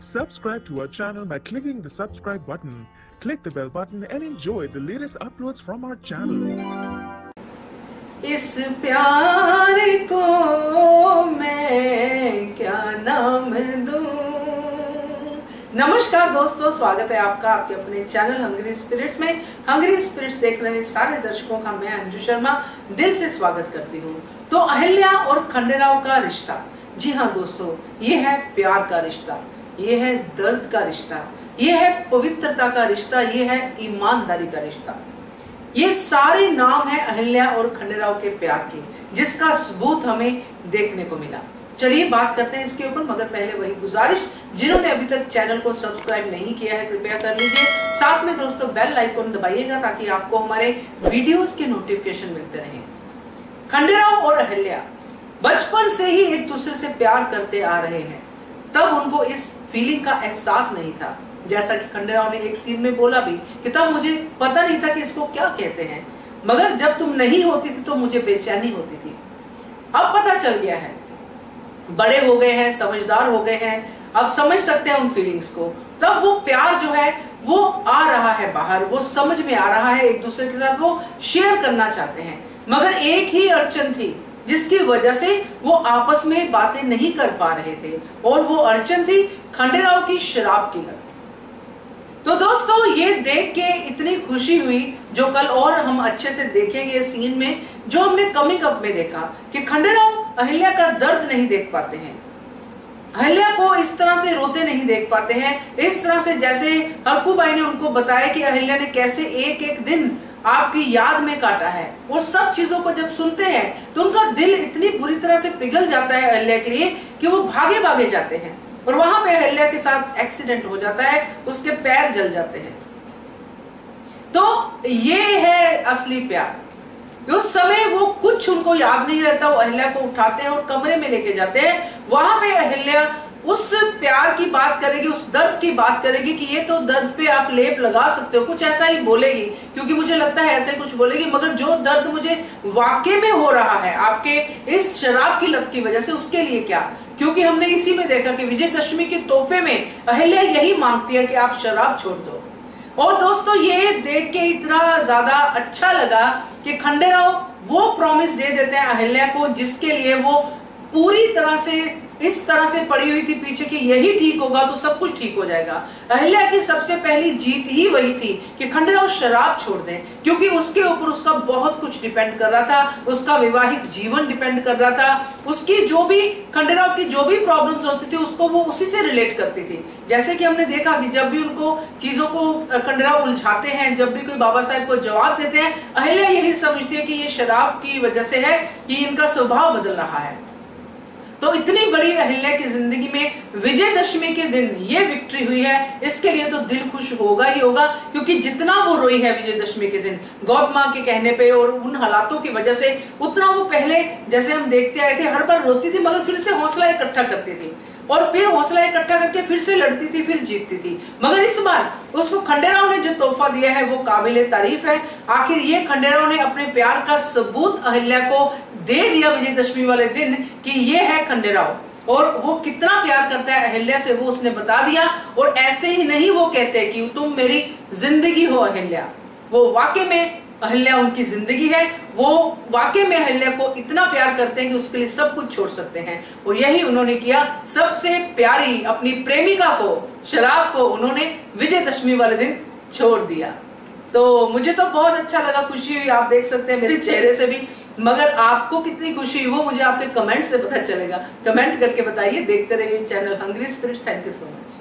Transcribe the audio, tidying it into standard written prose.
Subscribe to our channel by clicking the subscribe button. Click the bell button and enjoy the latest uploads from our channel. इस प्यार को मैं क्या नाम दूं। नमस्कार दोस्तों, स्वागत है आपका आपके अपने चैनल हंग्री स्पिरिट्स में। हंग्री स्पिरिट्स देख रहे सारे दर्शकों का मैं अंजू शर्मा दिल से स्वागत करती हूँ। तो अहिल्या और खंडेराव का रिश्ता, जी हाँ दोस्तों, ये है प्यार का रिश्ता, ये है दर्द का रिश्ता, ये है पवित्रता का रिश्ता, ये है ईमानदारी का रिश्ता। ये सारे नाम है अहिल्या और खंडेराव के प्यार के, जिसका सबूत हमें देखने को मिला। चलिए बात करते हैं इसके ऊपर, मगर पहले वही गुजारिश, जिन्होंने अभी तक चैनल को सब्सक्राइब नहीं किया है कृपया कर लीजिए। साथ में दोस्तों बेल आइकन दबाइएगा ताकि आपको हमारे वीडियोस के नोटिफिकेशन मिलते रहें। खंडेराव और अहिल्या बचपन से ही एक दूसरे से प्यार करते आ रहे हैं, तब उनको इस फीलिंग का एहसास नहीं था। जैसा कि खंडेराव ने एक सीन में बोला भी कि तब मुझे पता नहीं था कि इसको क्या कहते हैं, मगर जब तुम नहीं होती थी तो मुझे बेचैनी होती थी। अब पता चल गया है, बड़े हो गए हैं, समझदार हो गए हैं, अब समझ सकते हैं उन फीलिंग्स को। तब वो प्यार जो है वो आ रहा है बाहर, वो समझ में आ रहा है, एक दूसरे के साथ वो शेयर करना चाहते हैं। मगर एक ही अड़चन थी जिसकी वजह से वो आपस में बातें नहीं कर पा रहे थे, और वो अड़चन थी खंडेराव की शराब की लत। तो दोस्तों ये देख के इतनी खुशी हुई, जो कल और हम अच्छे से देखेंगे सीन में, जो हमने कमिंग अप में देखा कि खंडेराव अहिल्या का दर्द नहीं देख पाते हैं, अहिल्या को इस तरह से रोते नहीं देख पाते हैं, इस तरह से जैसे हरकूबाई ने उनको बताया कि अहिल्या ने कैसे एक एक दिन आपकी याद में काटा है। वो सब चीजों को जब सुनते हैं तो उनका दिल इतनी बुरी तरह से पिघल जाता है अहिल्या के लिए कि वो भागे भागे जाते हैं, और वहां पे अहिल्या के साथ एक्सीडेंट हो जाता है, उसके पैर जल जाते हैं। तो ये है असली प्यार। उस समय वो कुछ उनको याद नहीं रहता, वो अहिल्या को उठाते हैं और कमरे में लेके जाते हैं। वहां पे अहिल्या उस प्यार की बात करेगी, उस दर्द की बात करेगी कि ये तो दर्द पे आप लेप लगा सकते हो, कुछ ऐसा ही बोलेगी, क्योंकि मुझे लगता है ऐसे कुछ बोलेगी। मगर जो दर्द मुझे वाकई में हो रहा है आपके इस शराब की लत की वजह से, उसके लिए क्या? क्योंकि हमने इसी में देखा कि विजयदशमी के तोहफे में अहिल्या यही मांगती है कि आप शराब छोड़ दो। और दोस्तों ये देख के इतना ज्यादा अच्छा लगा कि खंडेराव वो प्रॉमिस दे देते हैं अहिल्या को, जिसके लिए वो पूरी तरह से इस तरह से पड़ी हुई थी पीछे कि यही ठीक होगा तो सब कुछ ठीक हो जाएगा। अहिल्या की सबसे पहली जीत ही वही थी कि खंडेराव शराब छोड़ दें, क्योंकि उसके ऊपर उसका बहुत कुछ डिपेंड कर रहा था, उसका वैवाहिक जीवन डिपेंड कर रहा था, उसकी जो भी खंडेराव की जो भी प्रॉब्लम्स होती थी उसको वो उसी से रिलेट करती थी। जैसे कि हमने देखा कि जब भी उनको चीजों को खंडेराव उलझाते हैं, जब भी कोई बाबा साहब को जवाब देते हैं, अहिल्या यही समझती है कि ये शराब की वजह से है कि इनका स्वभाव बदल रहा है। तो इतनी बड़ी अहिल्या की जिंदगी में विजयदशमी के दिन ये विक्ट्री हुई है, इसके लिए तो दिल खुश होगा ही होगा, क्योंकि जितना वो रोई है विजयदशमी के दिन गौतमा के कहने पे और उन हालातों की वजह से, उतना वो पहले जैसे हम देखते आए थे हर बार रोती थी, मगर फिर से हौसला इकट्ठा करती थी और फिर हौसला इकट्ठा करके फिर से लड़ती थी, फिर जीतती थी। मगर इस बार उसको खंडेराव ने जो तोहफा दिया है वो काबिले तारीफ है। आखिर ये खंडेराव ने अपने प्यार का सबूत अहिल्या को दे दिया विजयदशमी वाले दिन कि ये है खंडेराव, और वो कितना प्यार करता है अहिल्या से वो उसने बता दिया। और ऐसे ही नहीं वो कहते कि तुम मेरी जिंदगी हो अहिल्या, वो वाकई में अहिल्या उनकी जिंदगी है, वो वाकई में अहिल्या को इतना प्यार करते हैं कि उसके लिए सब कुछ छोड़ सकते हैं। और यही उन्होंने किया, सबसे प्यारी अपनी प्रेमिका को, शराब को, उन्होंने विजयदशमी वाले दिन छोड़ दिया। तो मुझे तो बहुत अच्छा लगा, खुशी हुई, आप देख सकते हैं मेरे चेहरे से भी। मगर आपको कितनी खुशी हुई वो मुझे आपके कमेंट से पता चलेगा, कमेंट करके बताइए। देखते रहिए channel hungry spirits. Thank you so much.